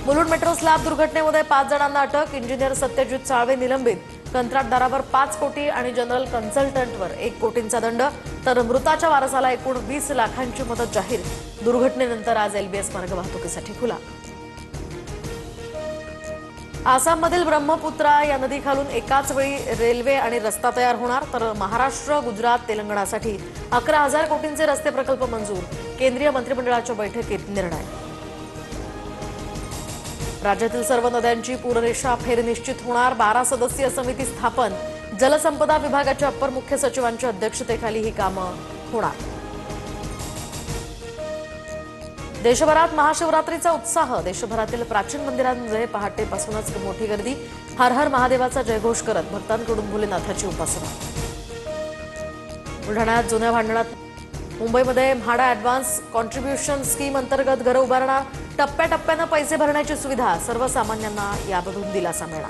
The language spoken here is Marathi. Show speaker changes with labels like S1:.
S1: मुलुंड मेट्रो स्लॅब दुर्घटनेमध्ये 5 जणांना अटक. इंजिनियर सत्यजित साळवे निलंबित. कंत्राटदारावर 5 कोटी आणि जनरल कन्सल्टंटवर 1 कोटींचा दंड. तर मृताच्या वारसाला एकूण 20 लाखांची मदत जाहीर. दुर्घटनेनंतर आज एलबीएस मार्ग वाहतुकीसाठी खुला. आसाममधील ब्रह्मपुत्रा या नदीखालून एकाच वेळी रेल्वे आणि रस्ता तयार होणार. तर महाराष्ट्र, गुजरात, तेलंगणासाठी 11,000 कोटींचे रस्ते प्रकल्प मंजूर. केंद्रीय मंत्रिमंडळाच्या बैठकीत निर्णय. राज्यातील सर्व नद्यांची पूररेषा फेरनिश्चित होणार. 12 सदस्यीय समिती स्थापन. जलसंपदा विभागाच्या अप्पर मुख्य सचिवांच्या अध्यक्षतेखाली ही कामं होणार. देशभरात महाशिवरात्रीचा उत्साह. देशभरातील प्राचीन मंदिरांमध्ये पहाटेपासूनच मोठी गर्दी. हर हर महादेवाचा जयघोष करत भक्तांकडून भोलेनाथाची उपासना. बुलढाण्यात जुन्या भांडणात मुंबईमध्ये म्हाडा ॲडव्हान्स कॉन्ट्रीब्युशन स्कीम अंतर्गत घरं उभारणार. टप्प्याटप्प्यानं पैसे भरण्याची सुविधा. सर्वसामान्यांना यामधून दिलासा मिळणार.